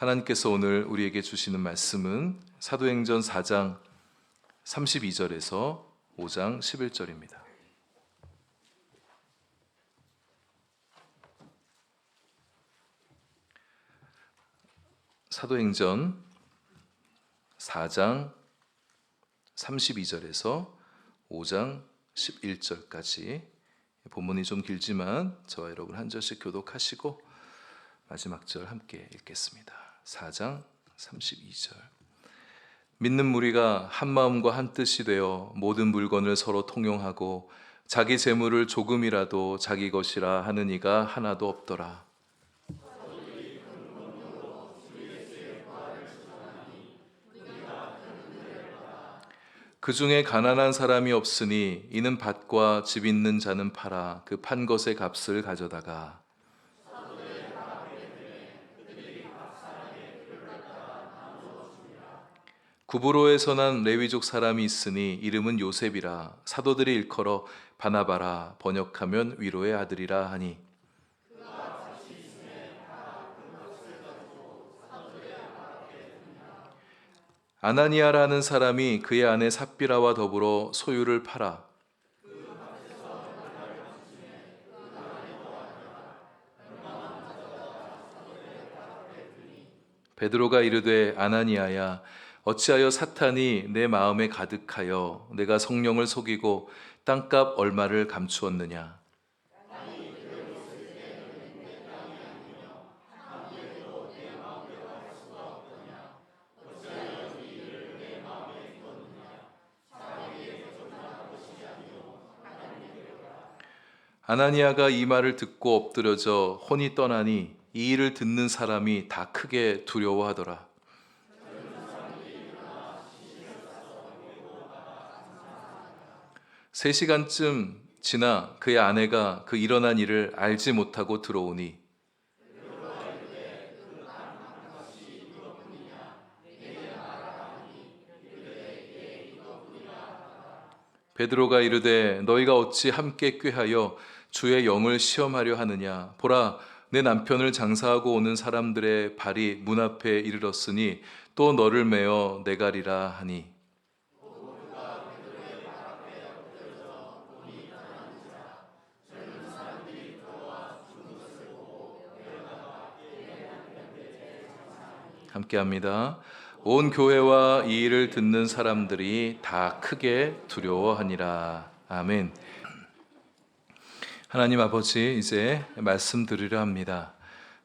하나님께서 오늘 우리에게 주시는 말씀은 사도행전 4장 32절에서 5장 11절입니다. 사도행전 4장 32절에서 5장 11절까지 본문이 좀 길지만 저와 여러분 한 절씩 교독하시고 마지막 절 함께 읽겠습니다. 4장 32절. 믿는 무리가 한 마음과 한 뜻이 되어 모든 물건을 서로 통용하고 자기 재물을 조금이라도 자기 것이라 하는 이가 하나도 없더라. 그 중에 가난한 사람이 없으니 이는 밭과 집 있는 자는 팔아 그 판 것의 값을 가져다가 구브로에서 난 레위족 사람이 있으니 이름은 요셉이라. 사도들이 일컬어 바나바라, 번역하면 위로의 아들이라 하니 아나니아라는 사람이 그의 아내 삽비라와 더불어 소유를 팔아 베드로가 이르되 아나니아야, 어찌하여 사탄이 내 마음에 가득하여 내가 성령을 속이고 땅값 얼마를 감추었느냐? 아나니아가 이 말을 듣고 엎드려져 혼이 떠나니 이 일을 듣는 사람이 다 크게 두려워하더라. 3시간쯤 지나 그의 아내가 그 일어난 일을 알지 못하고 들어오니 베드로가 이르되 너희가 어찌 함께 꾀하여 주의 영을 시험하려 하느냐? 보라, 내 남편을 장사하고 오는 사람들의 발이 문 앞에 이르렀으니 또 너를 메어 내가리라 하니 함께합니다. 온 교회와 이 일을 듣는 사람들이 다 크게 두려워하니라. 아멘. 하나님 아버지, 이제 말씀드리려 합니다.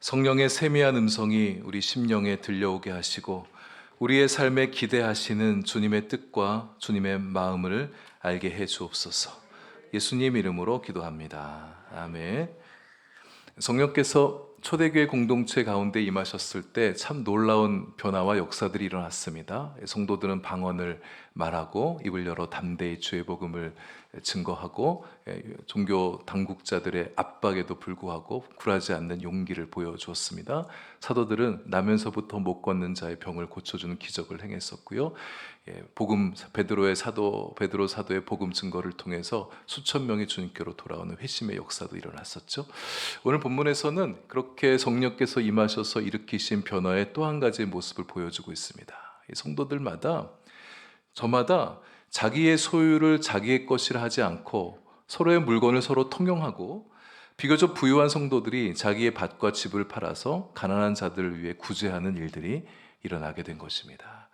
성령의 세미한 음성이 우리 심령에 들려오게 하시고 우리의 삶에 기대하시는 주님의 뜻과 주님의 마음을 알게 해 주옵소서. 예수님 이름으로 기도합니다. 아멘. 성령께서 초대교회 공동체 가운데 임하셨을 때 참 놀라운 변화와 역사들이 일어났습니다. 성도들은 방언을 말하고 입을 열어 담대히 주의 복음을 증거하고 종교 당국자들의 압박에도 불구하고 굴하지 않는 용기를 보여주었습니다. 사도들은 나면서부터 못 걷는 자의 병을 고쳐주는 기적을 행했었고요. 베드로 사도의 복음 증거를 통해서 수천 명이 주님께로 돌아오는 회심의 역사도 일어났었죠. 오늘 본문에서는 그렇게 성령께서 임하셔서 일으키신 변화의 또 한 가지의 모습을 보여주고 있습니다. 성도들마다 저마다 자기의 소유를 자기의 것이라 하지 않고 서로의 물건을 서로 통용하고 비교적 부유한 성도들이 자기의 밭과 집을 팔아서 가난한 자들을 위해 구제하는 일들이 일어나게 된 것입니다.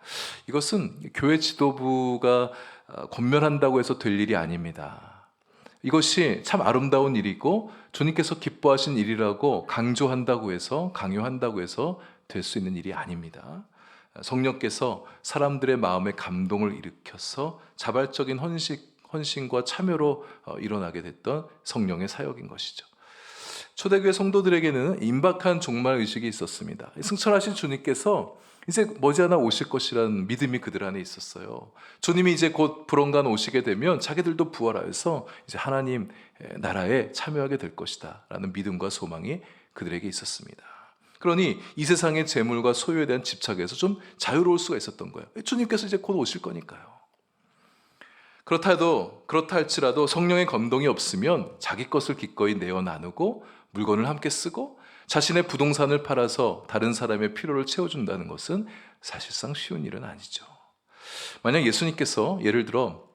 이것은 교회 지도부가 권면한다고 해서 될 일이 아닙니다. 이것이 참 아름다운 일이고 주님께서 기뻐하신 일이라고 강조한다고 해서 강요한다고 해서 될 수 있는 일이 아닙니다. 성령께서 사람들의 마음에 감동을 일으켜서 자발적인 헌신과 참여로 일어나게 됐던 성령의 사역인 것이죠. 초대교회 성도들에게는 임박한 종말 의식이 있었습니다. 승천하신 주님께서 이제 머지않아 오실 것이라는 믿음이 그들 안에 있었어요. 주님이 이제 곧 불언간 오시게 되면 자기들도 부활하여서 이제 하나님 나라에 참여하게 될 것이다 라는 믿음과 소망이 그들에게 있었습니다. 그러니 이 세상의 재물과 소유에 대한 집착에서 좀 자유로울 수가 있었던 거예요. 주님께서 이제 곧 오실 거니까요. 그렇다 할지라도 성령의 감동이 없으면 자기 것을 기꺼이 내어 나누고 물건을 함께 쓰고 자신의 부동산을 팔아서 다른 사람의 필요를 채워준다는 것은 사실상 쉬운 일은 아니죠. 만약 예수님께서 예를 들어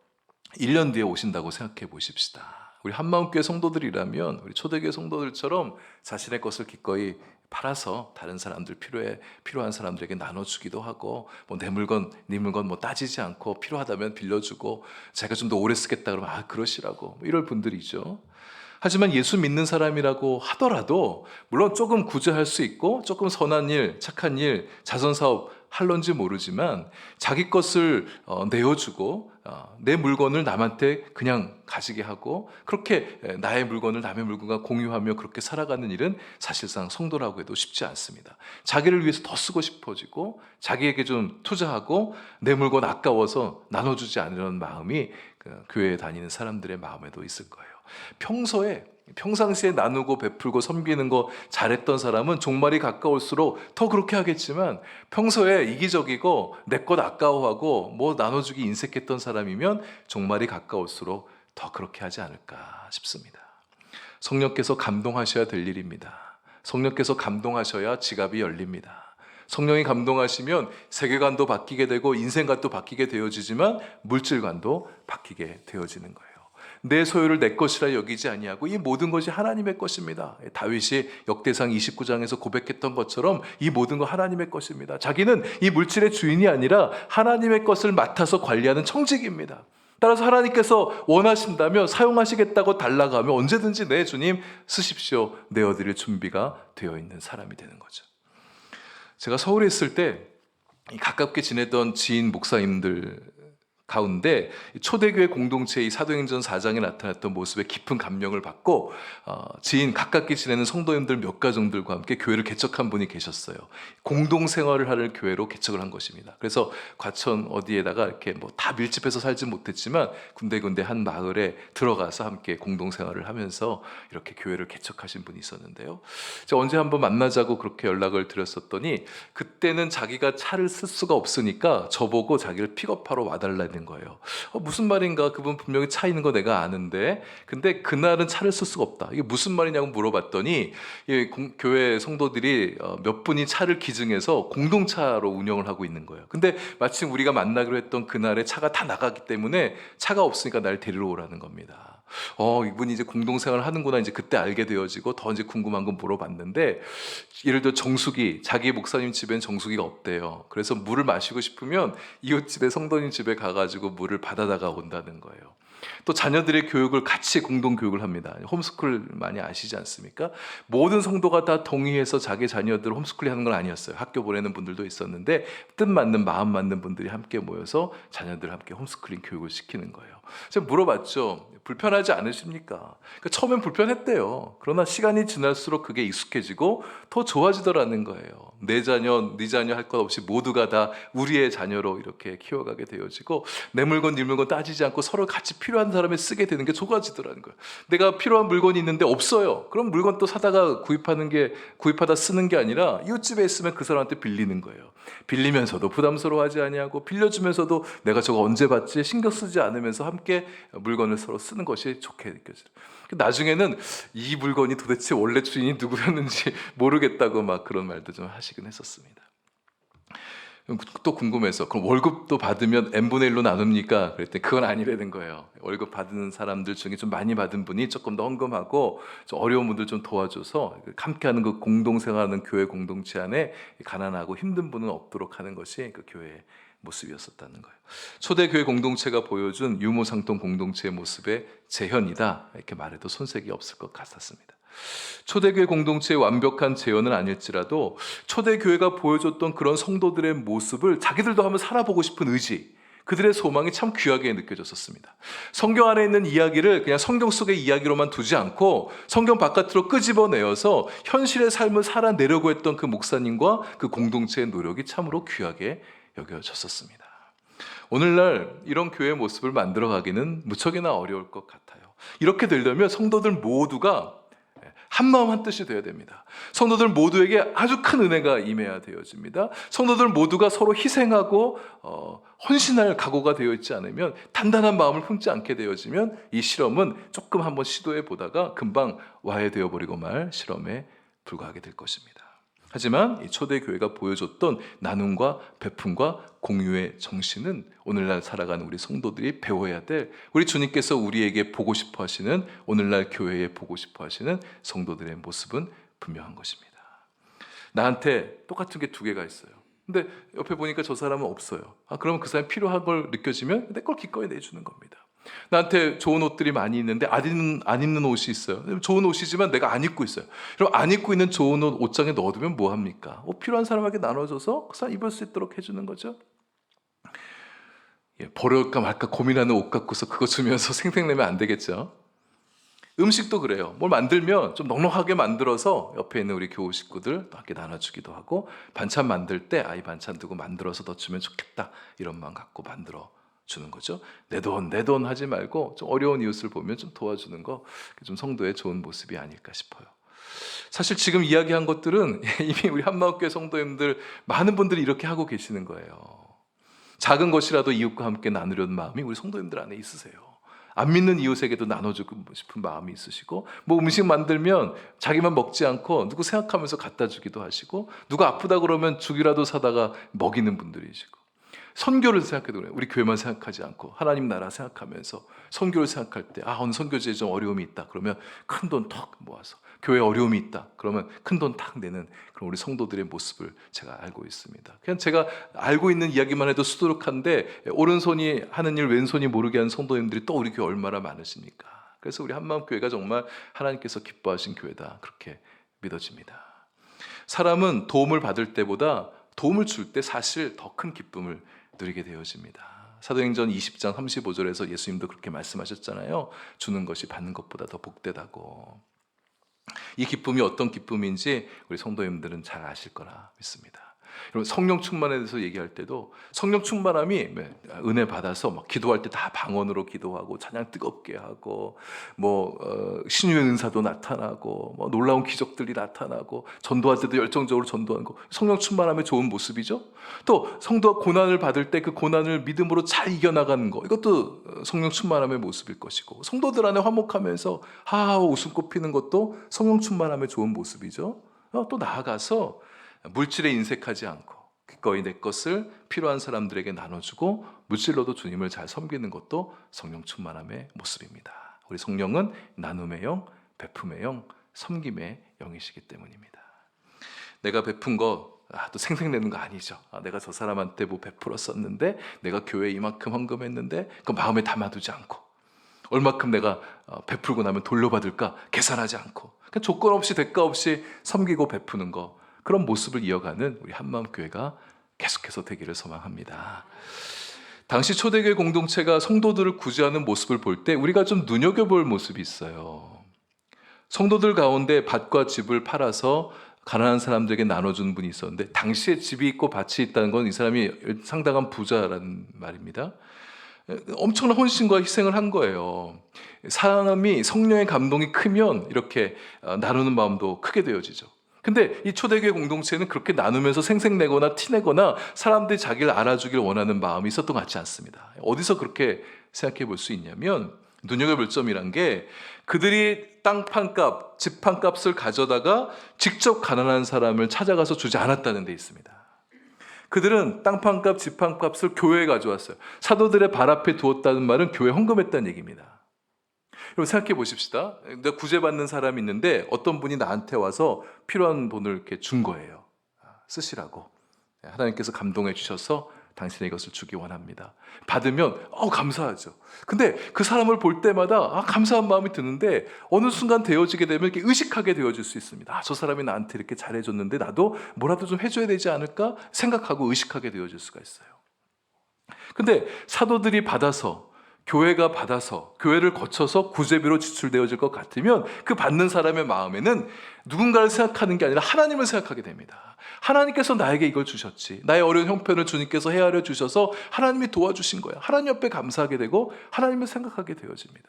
1년 뒤에 오신다고 생각해 보십시다. 우리 한마음교회 성도들이라면 우리 초대교회 성도들처럼 자신의 것을 기꺼이 팔아서 다른 사람들 필요한 사람들에게 나눠주기도 하고, 뭐 내 물건, 네 물건 뭐 따지지 않고 필요하다면 빌려주고, 제가 좀 더 오래 쓰겠다 그러면 그러시라고, 뭐 이럴 분들이죠. 하지만 예수 믿는 사람이라고 하더라도 물론 조금 구제할 수 있고 조금 선한 일, 착한 일, 자선사업 할런지 모르지만 자기 것을 내어주고 내 물건을 남한테 그냥 가지게 하고, 그렇게 나의 물건을 남의 물건과 공유하며 그렇게 살아가는 일은 사실상 성도라고 해도 쉽지 않습니다. 자기를 위해서 더 쓰고 싶어지고 자기에게 좀 투자하고 내 물건 아까워서 나눠주지 않으려는 마음이 교회에 다니는 사람들의 마음에도 있을 거예요. 평상시에 나누고 베풀고 섬기는 거 잘했던 사람은 종말이 가까울수록 더 그렇게 하겠지만, 평소에 이기적이고 내 것 아까워하고 뭐 나눠주기 인색했던 사람이면 종말이 가까울수록 더 그렇게 하지 않을까 싶습니다. 성령께서 감동하셔야 될 일입니다. 성령께서 감동하셔야 지갑이 열립니다. 성령이 감동하시면 세계관도 바뀌게 되고 인생관도 바뀌게 되어지지만 물질관도 바뀌게 되어지는 거예요. 내 소유를 내 것이라 여기지 아니하고 이 모든 것이 하나님의 것입니다. 다윗이 역대상 29장에서 고백했던 것처럼 이 모든 것 하나님의 것입니다. 자기는 이 물질의 주인이 아니라 하나님의 것을 맡아서 관리하는 청직입니다. 따라서 하나님께서 원하신다면 사용하시겠다고 달라고 하면 언제든지 네 주님 쓰십시오, 내어드릴 준비가 되어 있는 사람이 되는 거죠. 제가 서울에 있을 때 가깝게 지내던 지인 목사님들 가운데 초대교회 공동체의 사도행전 4장에 나타났던 모습에 깊은 감명을 받고 지인 가깝게 지내는 성도님들 몇 가정들과 함께 교회를 개척한 분이 계셨어요. 공동생활을 하는 교회로 개척을 한 것입니다. 그래서 과천 어디에다가 이렇게 뭐 다 밀집해서 살지 못했지만 군데군데 한 마을에 들어가서 함께 공동생활을 하면서 이렇게 교회를 개척하신 분이 있었는데요. 제가 언제 한번 만나자고 그렇게 연락을 드렸었더니 그때는 자기가 차를 쓸 수가 없으니까 저보고 자기를 픽업하러 와달라는 거예요. 무슨 말인가? 그분 분명히 차 있는 거 내가 아는데 근데 그날은 차를 쓸 수가 없다. 이게 무슨 말이냐고 물어봤더니 교회 성도들이 몇 분이 차를 기증해서 공동차로 운영을 하고 있는 거예요. 근데 마침 우리가 만나기로 했던 그날에 차가 다 나갔기 때문에 차가 없으니까 날 데리러 오라는 겁니다. 이분이 이제 공동생활을 하는구나 이제 그때 알게 되어지고 더 이제 궁금한 건 물어봤는데, 예를 들어 정수기, 자기 목사님 집엔 정수기가 없대요. 그래서 물을 마시고 싶으면 이웃집에 성도님 집에 가가지고 물을 받아다가 온다는 거예요. 또 자녀들의 교육을 같이 공동 교육을 합니다. 홈스쿨 많이 아시지 않습니까? 모든 성도가 다 동의해서 자기 자녀들 홈스쿨링 하는 건 아니었어요. 학교 보내는 분들도 있었는데 뜻 맞는 마음 맞는 분들이 함께 모여서 자녀들 함께 홈스쿨링 교육을 시키는 거예요. 제가 물어봤죠. 불편하지 않으십니까? 그러니까 처음엔 불편했대요. 그러나 시간이 지날수록 그게 익숙해지고 더 좋아지더라는 거예요. 내 자녀, 네 자녀 할 것 없이 모두가 다 우리의 자녀로 이렇게 키워가게 되어지고 내 물건, 네 물건 따지지 않고 서로 같이 필요한 사람에 쓰게 되는 게 좋아지더라는 거예요. 내가 필요한 물건이 있는데 없어요. 그럼 물건 또 사다가 구입하다 쓰는 게 아니라 이웃집에 있으면 그 사람한테 빌리는 거예요. 빌리면서도 부담스러워하지 아니하고 빌려주면서도 내가 저거 언제 받지 신경 쓰지 않으면서 함께 물건을 서로 쓰는 것이 좋게 느껴져요. 나중에는 이 물건이 도대체 원래 주인이 누구였는지 모르겠다고 막 그런 말도 좀 하시긴 했었습니다. 또 궁금해서 그럼 월급도 받으면 n분의 1로 나눕니까? 그랬더니 그건 아니라는 거예요. 월급 받는 사람들 중에 좀 많이 받은 분이 조금 더 헌금하고 좀 어려운 분들 좀 도와줘서 함께하는 그 공동생활하는 교회 공동체 안에 가난하고 힘든 분은 없도록 하는 것이 그 교회의 모습이었었다는 거예요. 초대교회 공동체가 보여준 유무상통 공동체의 모습의 재현이다, 이렇게 말해도 손색이 없을 것 같았습니다. 초대교회 공동체의 완벽한 재현은 아닐지라도 초대교회가 보여줬던 그런 성도들의 모습을 자기들도 한번 살아보고 싶은 의지, 그들의 소망이 참 귀하게 느껴졌었습니다. 성경 안에 있는 이야기를 그냥 성경 속의 이야기로만 두지 않고 성경 바깥으로 끄집어내어서 현실의 삶을 살아내려고 했던 그 목사님과 그 공동체의 노력이 참으로 귀하게 여겨졌었습니다. 오늘날 이런 교회의 모습을 만들어가기는 무척이나 어려울 것 같아요. 이렇게 되려면 성도들 모두가 한마음 한뜻이 되어야 됩니다. 성도들 모두에게 아주 큰 은혜가 임해야 되어집니다. 성도들 모두가 서로 희생하고 헌신할 각오가 되어 있지 않으면, 단단한 마음을 품지 않게 되어지면 이 실험은 조금 한번 시도해 보다가 금방 와해되어 버리고 말 실험에 불과하게 될 것입니다. 하지만 이 초대교회가 보여줬던 나눔과 베품과 공유의 정신은 오늘날 살아가는 우리 성도들이 배워야 될, 우리 주님께서 우리에게 보고 싶어 하시는, 오늘날 교회에 보고 싶어 하시는 성도들의 모습은 분명한 것입니다. 나한테 똑같은 게 두 개가 있어요. 근데 옆에 보니까 저 사람은 없어요. 그러면 그 사람이 필요한 걸 느껴지면 내 걸 기꺼이 내주는 겁니다. 나한테 좋은 옷들이 많이 있는데 안 입는 옷이 있어요. 좋은 옷이지만 내가 안 입고 있어요. 그럼 안 입고 있는 좋은 옷 옷장에 넣어두면 뭐 합니까? 필요한 사람에게 나눠줘서 그 사람 입을 수 있도록 해주는 거죠. 버릴까 말까 고민하는 옷 갖고서 그거 주면서 생색내면 안 되겠죠. 음식도 그래요. 뭘 만들면 좀 넉넉하게 만들어서 옆에 있는 우리 교우 식구들 함께 나눠주기도 하고, 반찬 만들 때 이 반찬 두고 만들어서 더 주면 좋겠다 이런 마음 갖고 만들어 주는 거죠. 내 돈 하지 말고 좀 어려운 이웃을 보면 좀 도와주는 거, 좀 성도의 좋은 모습이 아닐까 싶어요. 사실 지금 이야기한 것들은 이미 우리 한마음교회 성도님들 많은 분들이 이렇게 하고 계시는 거예요. 작은 것이라도 이웃과 함께 나누려는 마음이 우리 성도님들 안에 있으세요. 안 믿는 이웃에게도 나눠주고 싶은 마음이 있으시고, 뭐 음식 만들면 자기만 먹지 않고 누구 생각하면서 갖다 주기도 하시고, 누가 아프다 그러면 죽이라도 사다가 먹이는 분들이시고, 선교를 생각해도 그래요. 우리 교회만 생각하지 않고 하나님 나라 생각하면서 선교를 생각할 때 어느 선교지에 좀 어려움이 있다 그러면 큰 돈 턱 모아서, 교회에 어려움이 있다 그러면 큰 돈 탁 내는 그런 우리 성도들의 모습을 제가 알고 있습니다. 그냥 제가 알고 있는 이야기만 해도 수두룩한데, 오른손이 하는 일 왼손이 모르게 하는 성도님들이 또 우리 교회 얼마나 많으십니까? 그래서 우리 한마음교회가 정말 하나님께서 기뻐하신 교회다, 그렇게 믿어집니다. 사람은 도움을 받을 때보다 도움을 줄 때 사실 더 큰 기쁨을 누리게 되어집니다. 사도행전 20장 35절에서 예수님도 그렇게 말씀하셨잖아요. 주는 것이 받는 것보다 더 복되다고. 이 기쁨이 어떤 기쁨인지 우리 성도님들은 잘 아실 거라 믿습니다. 여러분, 성령 충만에 대해서 얘기할 때도 성령 충만함이 은혜 받아서 막 기도할 때 다 방언으로 기도하고 찬양 뜨겁게 하고, 신유의 은사도 나타나고, 놀라운 기적들이 나타나고, 전도할 때도 열정적으로 전도하는 거, 성령 충만함의 좋은 모습이죠. 또 성도가 고난을 받을 때 그 고난을 믿음으로 잘 이겨나가는 거, 이것도 성령 충만함의 모습일 것이고, 성도들 안에 화목하면서 하하하고 웃음꽃 피는 것도 성령 충만함의 좋은 모습이죠. 또 나아가서 물질에 인색하지 않고 기꺼이 내 것을 필요한 사람들에게 나눠주고 물질로도 주님을 잘 섬기는 것도 성령 충만함의 모습입니다. 우리 성령은 나눔의 영, 베품의 영, 섬김의 영이시기 때문입니다. 내가 베푼 거 또 생색내는 거 아니죠. 내가 저 사람한테 뭐 베풀었었는데, 내가 교회에 이만큼 헌금했는데 그 마음에 담아두지 않고, 얼마큼 내가 베풀고 나면 돌려받을까 계산하지 않고, 그냥 조건 없이 대가 없이 섬기고 베푸는 거, 그런 모습을 이어가는 우리 한마음교회가 계속해서 되기를 소망합니다. 당시 초대교회 공동체가 성도들을 구제하는 모습을 볼 때 우리가 좀 눈여겨볼 모습이 있어요. 성도들 가운데 밭과 집을 팔아서 가난한 사람들에게 나눠주는 분이 있었는데, 당시에 집이 있고 밭이 있다는 건 이 사람이 상당한 부자라는 말입니다. 엄청난 헌신과 희생을 한 거예요. 사람이 성령의 감동이 크면 이렇게 나누는 마음도 크게 되어지죠. 근데 이 초대교회 공동체는 그렇게 나누면서 생색내거나 티내거나 사람들이 자기를 알아주길 원하는 마음이 있었던 것 같지 않습니다. 어디서 그렇게 생각해 볼 수 있냐면, 눈여겨볼 점이란 게, 그들이 땅 판값, 집 판값을 가져다가 직접 가난한 사람을 찾아가서 주지 않았다는 데 있습니다. 그들은 땅 판값, 집 판값을 교회에 가져왔어요. 사도들의 발 앞에 두었다는 말은 교회에 헌금했다는 얘기입니다. 여러분, 생각해 보십시다. 내가 구제받는 사람이 있는데 어떤 분이 나한테 와서 필요한 돈을 이렇게 준 거예요. 쓰시라고. 하나님께서 감동해 주셔서 당신의 이것을 주기 원합니다. 받으면 감사하죠. 근데 그 사람을 볼 때마다 감사한 마음이 드는데, 어느 순간 되어지게 되면 이렇게 의식하게 되어질 수 있습니다. 저 사람이 나한테 이렇게 잘해줬는데 나도 뭐라도 좀 해줘야 되지 않을까 생각하고 의식하게 되어질 수가 있어요. 근데 사도들이 받아서, 교회가 받아서, 교회를 거쳐서 구제비로 지출되어질 것 같으면 그 받는 사람의 마음에는 누군가를 생각하는 게 아니라 하나님을 생각하게 됩니다. 하나님께서 나에게 이걸 주셨지, 나의 어려운 형편을 주님께서 헤아려 주셔서 하나님이 도와주신 거야. 하나님 옆에 감사하게 되고 하나님을 생각하게 되어집니다.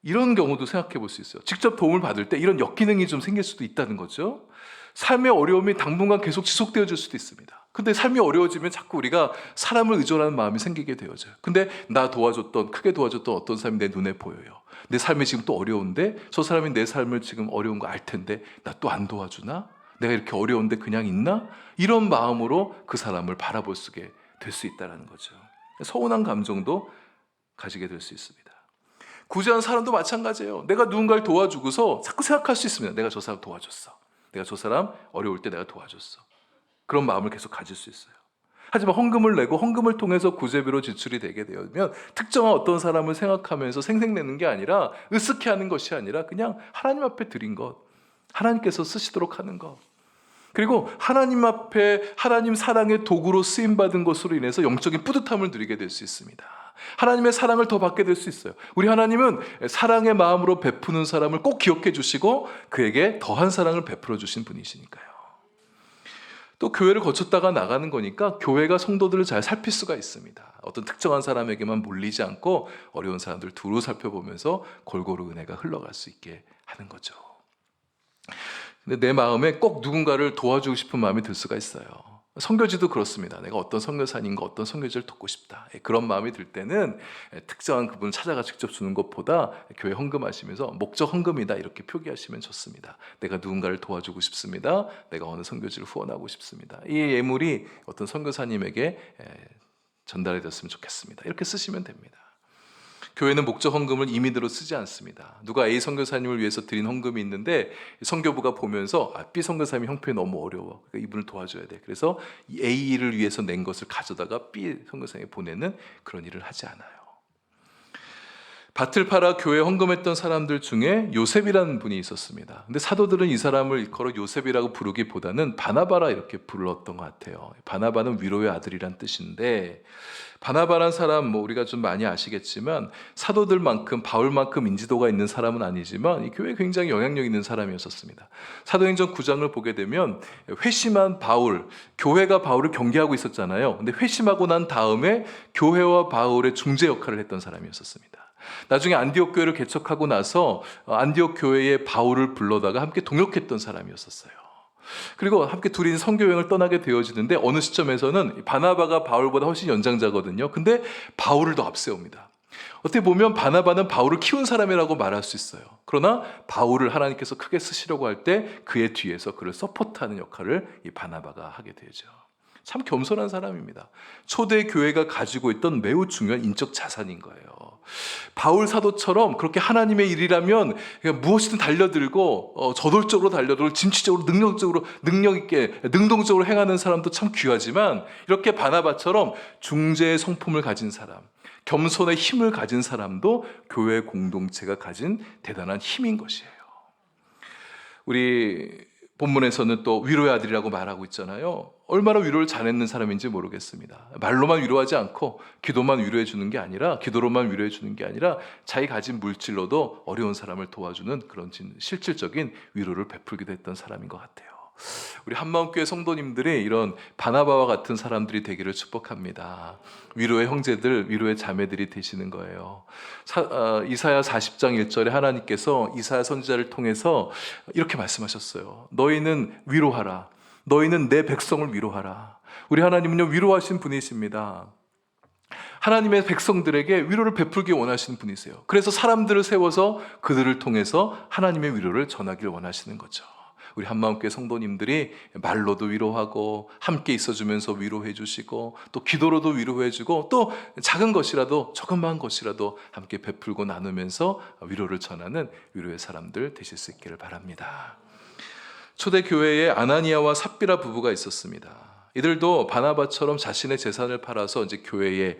이런 경우도 생각해 볼 수 있어요. 직접 도움을 받을 때 이런 역기능이 좀 생길 수도 있다는 거죠. 삶의 어려움이 당분간 계속 지속되어질 수도 있습니다. 근데 삶이 어려워지면 자꾸 우리가 사람을 의존하는 마음이 생기게 되어져요. 근데 나 도와줬던, 크게 도와줬던 어떤 사람이 내 눈에 보여요. 내 삶이 지금 또 어려운데 저 사람이 내 삶을 지금 어려운 거 알 텐데 나 또 안 도와주나? 내가 이렇게 어려운데 그냥 있나? 이런 마음으로 그 사람을 바라볼 수 있게 될 수 있다는 거죠. 서운한 감정도 가지게 될 수 있습니다. 구제하는 사람도 마찬가지예요. 내가 누군가를 도와주고서 자꾸 생각할 수 있습니다. 내가 저 사람 도와줬어. 내가 저 사람 어려울 때 내가 도와줬어. 그런 마음을 계속 가질 수 있어요. 하지만 헌금을 내고 헌금을 통해서 구제비로 지출이 되게 되면 특정한 어떤 사람을 생각하면서 생색내는 게 아니라 으쓱해하는 것이 아니라 그냥 하나님 앞에 드린 것, 하나님께서 쓰시도록 하는 것, 그리고 하나님 앞에 하나님 사랑의 도구로 쓰임받은 것으로 인해서 영적인 뿌듯함을 누리게 될 수 있습니다. 하나님의 사랑을 더 받게 될 수 있어요. 우리 하나님은 사랑의 마음으로 베푸는 사람을 꼭 기억해 주시고 그에게 더한 사랑을 베풀어 주신 분이시니까요. 또 교회를 거쳤다가 나가는 거니까 교회가 성도들을 잘 살필 수가 있습니다. 어떤 특정한 사람에게만 몰리지 않고 어려운 사람들 두루 살펴보면서 골고루 은혜가 흘러갈 수 있게 하는 거죠. 근데 내 마음에 꼭 누군가를 도와주고 싶은 마음이 들 수가 있어요. 선교지도 그렇습니다. 내가 어떤 선교사님과 어떤 선교지를 돕고 싶다. 그런 마음이 들 때는 특정한 그분을 찾아가 직접 주는 것보다 교회 헌금하시면서 목적 헌금이다 이렇게 표기하시면 좋습니다. 내가 누군가를 도와주고 싶습니다. 내가 어느 선교지를 후원하고 싶습니다. 이 예물이 어떤 선교사님에게 전달이 됐으면 좋겠습니다. 이렇게 쓰시면 됩니다. 교회는 목적 헌금을 임의대로 쓰지 않습니다. 누가 A 선교사님을 위해서 드린 헌금이 있는데 선교부가 보면서 B 선교사님 형편이 너무 어려워. 그러니까 이분을 도와줘야 돼. 그래서 A를 위해서 낸 것을 가져다가 B 선교사님에 보내는 그런 일을 하지 않아요. 밭을 팔아 교회에 헌금했던 사람들 중에 요셉이라는 분이 있었습니다. 근데 사도들은 이 사람을 일컬어 요셉이라고 부르기보다는 바나바라 이렇게 불렀던 것 같아요. 바나바는 위로의 아들이란 뜻인데 바나바란 사람 우리가 좀 많이 아시겠지만 사도들만큼 바울만큼 인지도가 있는 사람은 아니지만 이 교회에 굉장히 영향력 있는 사람이었습니다. 사도행전 9장을 보게 되면 회심한 바울, 교회가 바울을 경계하고 있었잖아요. 근데 회심하고 난 다음에 교회와 바울의 중재 역할을 했던 사람이었습니다. 나중에 안디옥 교회를 개척하고 나서 안디옥 교회에 바울을 불러다가 함께 동역했던 사람이었어요. 그리고 함께 둘이 선교여행을 떠나게 되어지는데 어느 시점에서는 바나바가 바울보다 훨씬 연장자거든요. 근데 바울을 더 앞세웁니다. 어떻게 보면 바나바는 바울을 키운 사람이라고 말할 수 있어요. 그러나 바울을 하나님께서 크게 쓰시려고 할 때 그의 뒤에서 그를 서포트하는 역할을 이 바나바가 하게 되죠. 참 겸손한 사람입니다. 초대 교회가 가지고 있던 매우 중요한 인적 자산인 거예요. 바울 사도처럼 그렇게 하나님의 일이라면 무엇이든 달려들고 저돌적으로 달려들고 진취적으로 능력 있게 능동적으로 행하는 사람도 참 귀하지만 이렇게 바나바처럼 중재의 성품을 가진 사람, 겸손의 힘을 가진 사람도 교회 공동체가 가진 대단한 힘인 것이에요. 우리 본문에서는 또 위로의 아들이라고 말하고 있잖아요. 얼마나 위로를 잘했는 사람인지 모르겠습니다. 말로만 위로하지 않고 기도만 위로해 주는 게 아니라 기도로만 위로해 주는 게 아니라 자기 가진 물질로도 어려운 사람을 도와주는 그런 실질적인 위로를 베풀기도 했던 사람인 것 같아요. 우리 한마음교회 성도님들이 이런 바나바와 같은 사람들이 되기를 축복합니다. 위로의 형제들, 위로의 자매들이 되시는 거예요. 이사야 40장 1절에 하나님께서 이사야 선지자를 통해서 이렇게 말씀하셨어요. 너희는 위로하라. 너희는 내 백성을 위로하라. 우리 하나님은요 위로하신 분이십니다. 하나님의 백성들에게 위로를 베풀기 원하시는 분이세요. 그래서 사람들을 세워서 그들을 통해서 하나님의 위로를 전하기를 원하시는 거죠. 우리 한마음교회 성도님들이 말로도 위로하고 함께 있어주면서 위로해 주시고 또 기도로도 위로해 주고 또 작은 것이라도 조그마한 것이라도 함께 베풀고 나누면서 위로를 전하는 위로의 사람들 되실 수 있기를 바랍니다. 초대교회에 아나니아와 삽비라 부부가 있었습니다. 이들도 바나바처럼 자신의 재산을 팔아서 이제 교회에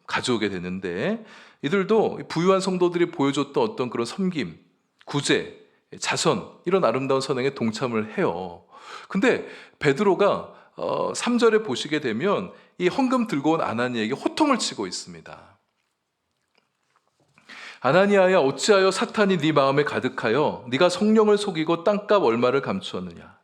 가져오게 되는데 이들도 부유한 성도들이 보여줬던 어떤 그런 섬김, 구제, 자선 이런 아름다운 선행에 동참을 해요. 근데 베드로가 3절에 보시게 되면 이 헌금 들고 온 아나니아에게 호통을 치고 있습니다. 아나니아야 어찌하여 사탄이 네 마음에 가득하여 네가 성령을 속이고 땅값 얼마를 감추었느냐.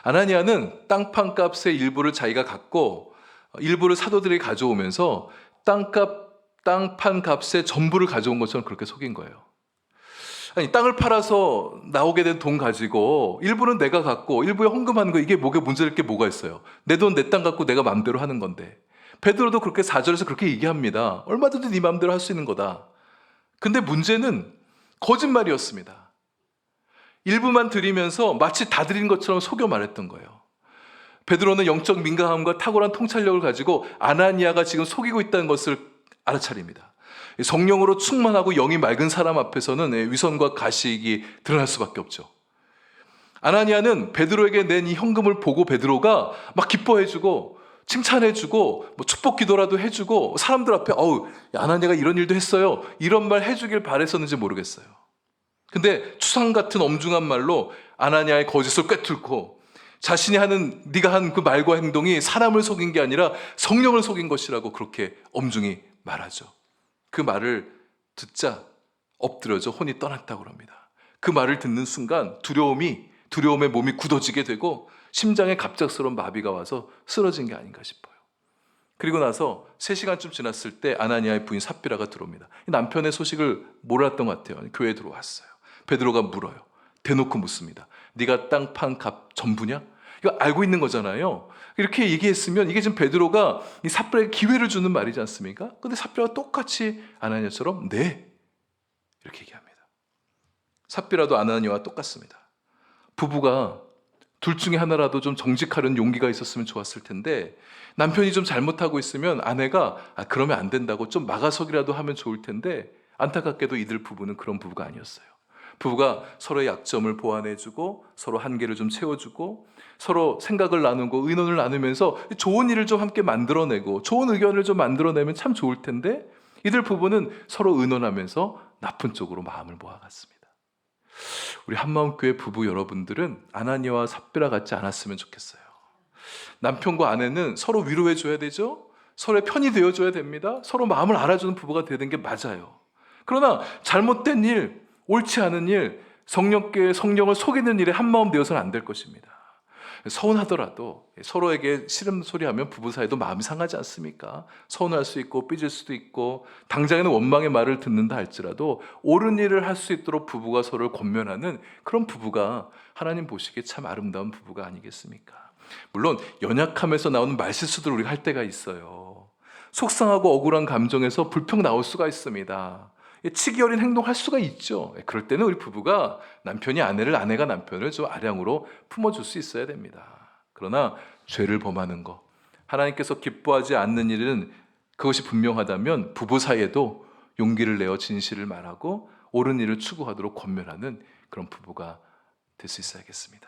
아나니아는 땅판 값의 일부를 자기가 갖고 일부를 사도들이 가져오면서 땅판 값의 전부를 가져온 것처럼 그렇게 속인 거예요. 아니, 땅을 팔아서 나오게 된 돈 가지고 일부는 내가 갖고 일부에 헌금하는 거, 이게 뭐가 문제될 게 뭐가 있어요? 내 돈 내 땅 갖고 내가 마음대로 하는 건데. 베드로도 그렇게 4절에서 그렇게 얘기합니다. 얼마든지 네 마음대로 할 수 있는 거다. 근데 문제는 거짓말이었습니다. 일부만 드리면서 마치 다 드린 것처럼 속여 말했던 거예요. 베드로는 영적 민감함과 탁월한 통찰력을 가지고 아나니아가 지금 속이고 있다는 것을 알아차립니다. 성령으로 충만하고 영이 맑은 사람 앞에서는 위선과 가식이 드러날 수밖에 없죠. 아나니아는 베드로에게 낸 이 현금을 보고 베드로가 막 기뻐해주고 칭찬해주고 뭐 축복 기도라도 해주고 사람들 앞에 아나니아가 이런 일도 했어요, 이런 말 해주길 바랬었는지 모르겠어요. 근데 추상 같은 엄중한 말로 아나니아의 거짓을 꿰뚫고 자신이 네가 한 그 말과 행동이 사람을 속인 게 아니라 성령을 속인 것이라고 그렇게 엄중히 말하죠. 그 말을 듣자 엎드려져 혼이 떠났다고 합니다. 그 말을 듣는 순간 두려움에 몸이 굳어지게 되고 심장에 갑작스러운 마비가 와서 쓰러진 게 아닌가 싶어요. 그리고 나서 3시간쯤 지났을 때 아나니아의 부인 삽비라가 들어옵니다. 남편의 소식을 몰랐던 것 같아요. 교회에 들어왔어요. 베드로가 물어요. 대놓고 묻습니다. 네가 땅 판 값 전부냐? 이거 알고 있는 거잖아요. 이렇게 얘기했으면 이게 지금 베드로가 이 삽비라에게 기회를 주는 말이지 않습니까? 근데 삽비라가 똑같이 아나니아처럼 네, 이렇게 얘기합니다. 삽비라도 아나니아와 똑같습니다. 부부가 둘 중에 하나라도 좀 정직하려는 용기가 있었으면 좋았을 텐데, 남편이 좀 잘못하고 있으면 아내가 그러면 안 된다고 좀 막아서기라도 하면 좋을 텐데, 안타깝게도 이들 부부는 그런 부부가 아니었어요. 부부가 서로의 약점을 보완해주고 서로 한계를 좀 채워주고 서로 생각을 나누고 의논을 나누면서 좋은 일을 좀 함께 만들어내고 좋은 의견을 좀 만들어내면 참 좋을 텐데, 이들 부부는 서로 의논하면서 나쁜 쪽으로 마음을 모아갔습니다. 우리 한마음교회 부부 여러분들은 아나니아와 삽비라 같지 않았으면 좋겠어요. 남편과 아내는 서로 위로해줘야 되죠. 서로의 편이 되어줘야 됩니다. 서로 마음을 알아주는 부부가 되는 게 맞아요. 그러나 잘못된 일, 옳지 않은 일, 성령을 속이는 일에 한마음 되어서는 안 될 것입니다. 서운하더라도 서로에게 싫은 소리 하면 부부 사이도 마음이 상하지 않습니까? 서운할 수 있고 삐질 수도 있고 당장에는 원망의 말을 듣는다 할지라도 옳은 일을 할 수 있도록 부부가 서로를 권면하는 그런 부부가 하나님 보시기에 참 아름다운 부부가 아니겠습니까? 물론 연약함에서 나오는 말실수들을 우리가 할 때가 있어요. 속상하고 억울한 감정에서 불평 나올 수가 있습니다. 치기 어린 행동할 수가 있죠. 그럴 때는 우리 부부가 남편이 아내를, 아내가 남편을 좀 아량으로 품어줄 수 있어야 됩니다. 그러나 죄를 범하는 것, 하나님께서 기뻐하지 않는 일은 그것이 분명하다면 부부 사이에도 용기를 내어 진실을 말하고 옳은 일을 추구하도록 권면하는 그런 부부가 될 수 있어야겠습니다.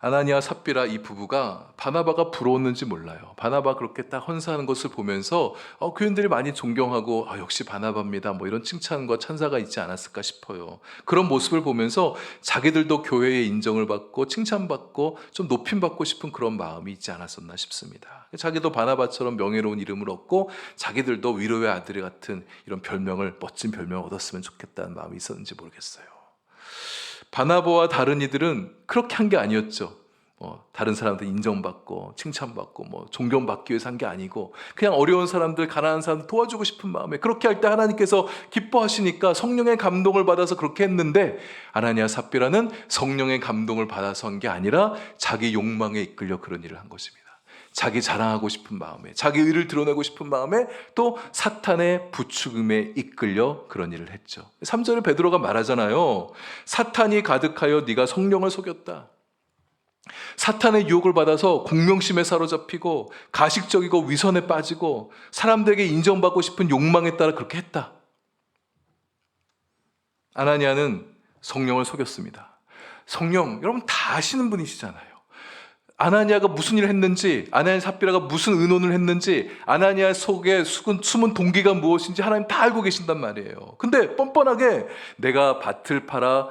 아나니아 삽비라 이 부부가 바나바가 부러웠는지 몰라요. 바나바 그렇게 딱 헌사하는 것을 보면서 교인들이 많이 존경하고 역시 바나바입니다, 뭐 이런 칭찬과 찬사가 있지 않았을까 싶어요. 그런 모습을 보면서 자기들도 교회의 인정을 받고 칭찬받고 좀 높임받고 싶은 그런 마음이 있지 않았었나 싶습니다. 자기도 바나바처럼 명예로운 이름을 얻고 자기들도 위로의 아들 같은 이런 별명을, 멋진 별명을 얻었으면 좋겠다는 마음이 있었는지 모르겠어요. 바나바와 다른 이들은 그렇게 한 게 아니었죠. 다른 사람한테 인정받고 칭찬받고 존경받기 위해서 한 게 아니고 그냥 어려운 사람들, 가난한 사람들 도와주고 싶은 마음에 그렇게 할 때 하나님께서 기뻐하시니까 성령의 감동을 받아서 그렇게 했는데, 아나니아 삽비라는 성령의 감동을 받아서 한 게 아니라 자기 욕망에 이끌려 그런 일을 한 것입니다. 자기 자랑하고 싶은 마음에, 자기 의를 드러내고 싶은 마음에, 또 사탄의 부추김에 이끌려 그런 일을 했죠. 3절에 베드로가 말하잖아요. 사탄이 가득하여 네가 성령을 속였다. 사탄의 유혹을 받아서 공명심에 사로잡히고 가식적이고 위선에 빠지고 사람들에게 인정받고 싶은 욕망에 따라 그렇게 했다. 아나니아는 성령을 속였습니다. 성령, 여러분 다 아시는 분이시잖아요. 아나니아가 무슨 일을 했는지, 아나니아 삽비라가 무슨 의논을 했는지, 아나니아 속에 숨은 동기가 무엇인지 하나님 다 알고 계신단 말이에요. 근데 뻔뻔하게 내가 밭을 팔아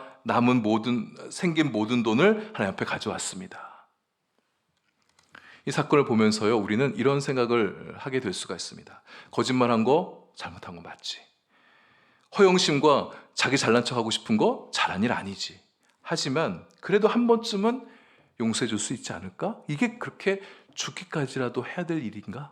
생긴 모든 돈을 하나님 앞에 가져왔습니다. 이 사건을 보면서요, 우리는 이런 생각을 하게 될 수가 있습니다. 거짓말한 거, 잘못한 거 맞지. 허영심과 자기 잘난 척하고 싶은 거 잘한 일 아니지. 하지만 그래도 한 번쯤은 용서해 줄 수 있지 않을까? 이게 그렇게 죽기까지라도 해야 될 일인가?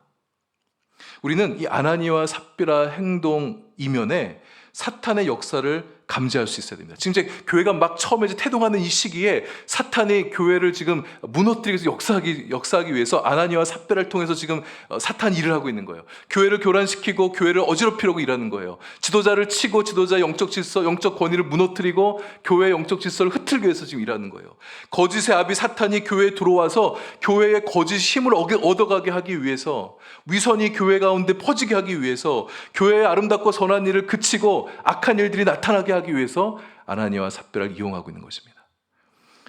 우리는 이 아나니아와 삽비라 행동, 이면에 사탄의 역사를 감지할 수 있어야 됩니다. 지금 이제 교회가 막 처음에 이제 태동하는 이 시기에 사탄이 교회를 지금 무너뜨리기 위해서 역사하기 위해서 아나니아와 삽비라를 통해서 지금 사탄 일을 하고 있는 거예요. 교회를 교란시키고 교회를 어지럽히려고 일하는 거예요. 지도자를 치고 지도자 영적 질서, 영적 권위를 무너뜨리고 교회의 영적 질서를 흐트리기 위해서 지금 일하는 거예요. 거짓의 아비 사탄이 교회에 들어와서 교회의 거짓 힘을 얻어가게 하기 위해서, 위선이 교회 가운데 퍼지게 하기 위해서, 교회의 아름답고 선한 일을 그치고 악한 일들이 나타나게 하기 위해서 아나니아와 삽비라를 이용하고 있는 것입니다.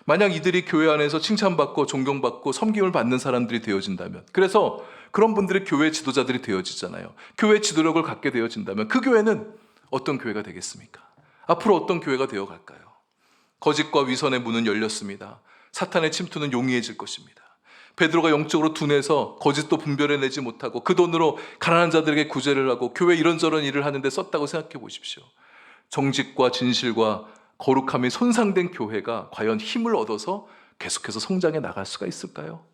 만약 이들이 교회 안에서 칭찬받고 존경받고 섬김을 받는 사람들이 되어진다면, 그래서 그런 분들이 교회 지도자들이 되어지잖아요. 교회 지도력을 갖게 되어진다면 그 교회는 어떤 교회가 되겠습니까? 앞으로 어떤 교회가 되어갈까요? 거짓과 위선의 문은 열렸습니다. 사탄의 침투는 용이해질 것입니다. 베드로가 영적으로 둔해서 거짓도 분별해내지 못하고 그 돈으로 가난한 자들에게 구제를 하고 교회 이런저런 일을 하는데 썼다고 생각해 보십시오. 정직과 진실과 거룩함이 손상된 교회가 과연 힘을 얻어서 계속해서 성장해 나갈 수가 있을까요?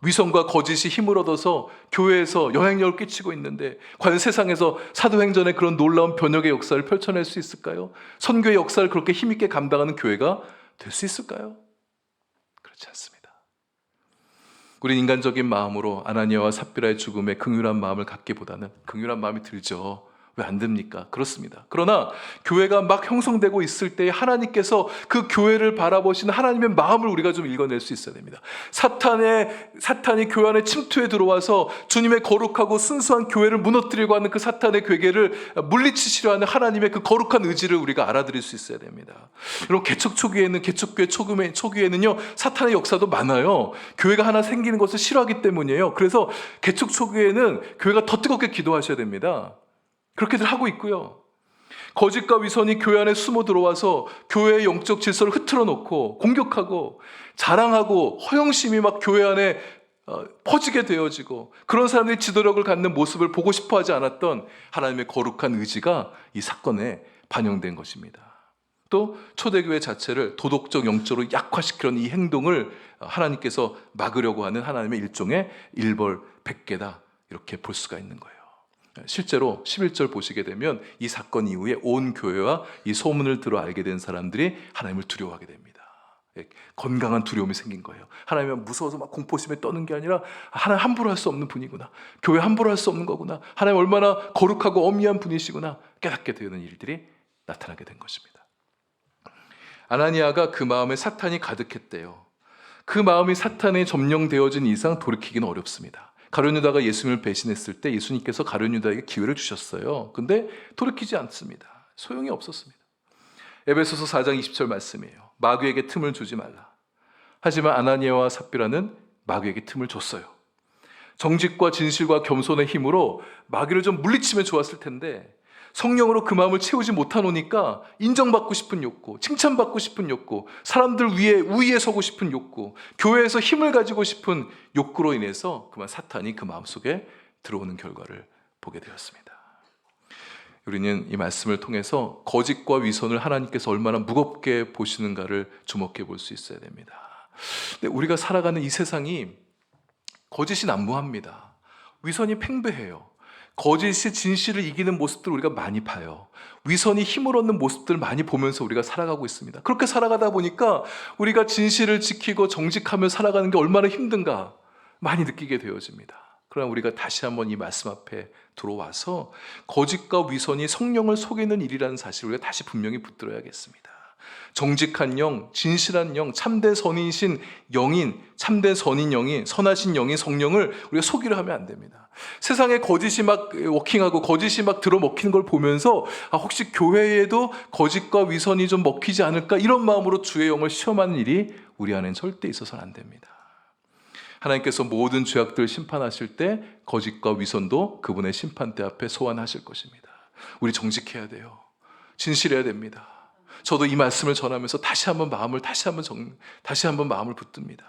위선과 거짓이 힘을 얻어서 교회에서 영향력을 끼치고 있는데 과연 세상에서 사도행전의 그런 놀라운 변혁의 역사를 펼쳐낼 수 있을까요? 선교의 역사를 그렇게 힘있게 감당하는 교회가 될 수 있을까요? 그렇지 않습니다. 우린 인간적인 마음으로 아나니아와 삽비라의 죽음에 긍휼한 마음을 갖기보다는, 긍휼한 마음이 들죠. 왜 안 됩니까? 그렇습니다. 그러나 교회가 막 형성되고 있을 때 하나님께서 그 교회를 바라보시는 하나님의 마음을 우리가 좀 읽어낼 수 있어야 됩니다. 사탄이 교회 안에 침투해 들어와서 주님의 거룩하고 순수한 교회를 무너뜨리려고 하는 그 사탄의 괴계를 물리치시려 하는 하나님의 그 거룩한 의지를 우리가 알아들일 수 있어야 됩니다. 여러분, 개척 초기에는, 개척교회 초기에는요, 사탄의 역사도 많아요. 교회가 하나 생기는 것을 싫어하기 때문이에요. 그래서 개척 초기에는 교회가 더 뜨겁게 기도하셔야 됩니다. 그렇게들 하고 있고요. 거짓과 위선이 교회 안에 숨어 들어와서 교회의 영적 질서를 흐트러 놓고 공격하고 자랑하고 허영심이 막 교회 안에 퍼지게 되어지고, 그런 사람들이 지도력을 갖는 모습을 보고 싶어 하지 않았던 하나님의 거룩한 의지가 이 사건에 반영된 것입니다. 또 초대교회 자체를 도덕적 영적으로 약화시키는 이 행동을 하나님께서 막으려고 하는 하나님의 일종의 일벌백계다, 이렇게 볼 수가 있는 거예요. 실제로 11절 보시게 되면 이 사건 이후에 온 교회와 이 소문을 들어 알게 된 사람들이 하나님을 두려워하게 됩니다. 건강한 두려움이 생긴 거예요. 하나님은 무서워서 막 공포심에 떠는 게 아니라 하나님 함부로 할 수 없는 분이구나, 교회 함부로 할 수 없는 거구나, 하나님 얼마나 거룩하고 엄미한 분이시구나 깨닫게 되는 일들이 나타나게 된 것입니다. 아나니아가 그 마음에 사탄이 가득했대요. 그 마음이 사탄에 점령되어진 이상 돌이키기는 어렵습니다. 가룟 유다가 예수님을 배신했을 때 예수님께서 가룟 유다에게 기회를 주셨어요. 근데 돌이키지 않습니다. 소용이 없었습니다. 에베소서 4장 20절 말씀이에요. 마귀에게 틈을 주지 말라. 하지만 아나니아와 삽비라는 마귀에게 틈을 줬어요. 정직과 진실과 겸손의 힘으로 마귀를 좀 물리치면 좋았을 텐데 성령으로 그 마음을 채우지 못하노니까 인정받고 싶은 욕구, 칭찬받고 싶은 욕구, 사람들 위에 우위에 서고 싶은 욕구, 교회에서 힘을 가지고 싶은 욕구로 인해서 그만 사탄이 그 마음속에 들어오는 결과를 보게 되었습니다. 우리는 이 말씀을 통해서 거짓과 위선을 하나님께서 얼마나 무겁게 보시는가를 주목해 볼 수 있어야 됩니다. 근데 우리가 살아가는 이 세상이 거짓이 난무합니다. 위선이 팽배해요. 거짓이 진실을 이기는 모습들을 우리가 많이 봐요. 위선이 힘을 얻는 모습들을 많이 보면서 우리가 살아가고 있습니다. 그렇게 살아가다 보니까 우리가 진실을 지키고 정직하며 살아가는 게 얼마나 힘든가 많이 느끼게 되어집니다. 그러나 우리가 다시 한번 이 말씀 앞에 들어와서 거짓과 위선이 성령을 속이는 일이라는 사실을 우리가 다시 분명히 붙들어야겠습니다. 정직한 영, 진실한 영, 참된 선인이신 영인, 참된 선인 영이, 선하신 영인 성령을 우리가 속이려 하면 안 됩니다. 세상에 거짓이 막 워킹하고 거짓이 막 들어먹히는 걸 보면서 혹시 교회에도 거짓과 위선이 좀 먹히지 않을까, 이런 마음으로 주의 영을 시험하는 일이 우리 안엔 절대 있어서는 안 됩니다. 하나님께서 모든 죄악들을 심판하실 때 거짓과 위선도 그분의 심판대 앞에 소환하실 것입니다. 우리 정직해야 돼요. 진실해야 됩니다. 저도 이 말씀을 전하면서 다시 한번 마음을 붙듭니다.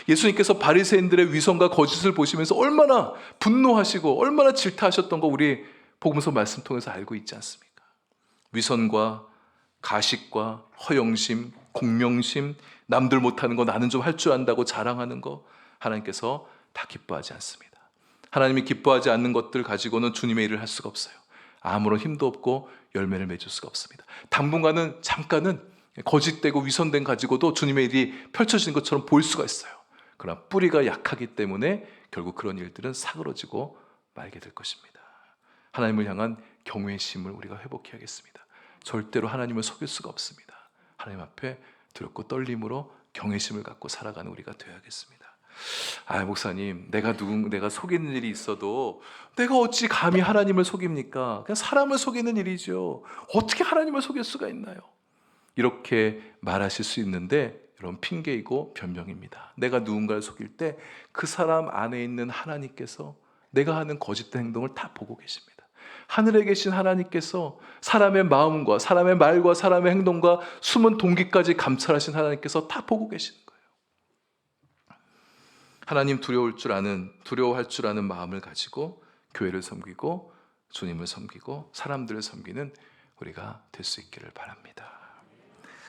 예수님께서 바리새인들의 위선과 거짓을 보시면서 얼마나 분노하시고 얼마나 질타하셨던 거 우리 복음서 말씀 통해서 알고 있지 않습니까? 위선과 가식과 허영심, 공명심, 남들 못하는 거 나는 좀 할 줄 안다고 자랑하는 거 하나님께서 다 기뻐하지 않습니다. 하나님이 기뻐하지 않는 것들 가지고는 주님의 일을 할 수가 없어요. 아무런 힘도 없고 열매를 맺을 수가 없습니다. 당분간은 잠깐은 거짓되고 위선된 가지고도 주님의 일이 펼쳐지는 것처럼 보일 수가 있어요. 그러나 뿌리가 약하기 때문에 결국 그런 일들은 사그러지고 말게 될 것입니다. 하나님을 향한 경외심을 우리가 회복해야겠습니다. 절대로 하나님을 속일 수가 없습니다. 하나님 앞에 두렵고 떨림으로 경외심을 갖고 살아가는 우리가 되어야겠습니다. 목사님, 내가 속이는 일이 있어도 내가 어찌 감히 하나님을 속입니까? 그냥 사람을 속이는 일이죠. 어떻게 하나님을 속일 수가 있나요? 이렇게 말하실 수 있는데 여러분, 핑계이고 변명입니다. 내가 누군가를 속일 때 그 사람 안에 있는 하나님께서 내가 하는 거짓된 행동을 다 보고 계십니다. 하늘에 계신 하나님께서 사람의 마음과 사람의 말과 사람의 행동과 숨은 동기까지 감찰하신 하나님께서 다 보고 계시는 거예요. 하나님 두려워할 줄 아는 마음을 가지고 교회를 섬기고 주님을 섬기고 사람들을 섬기는 우리가 될 수 있기를 바랍니다.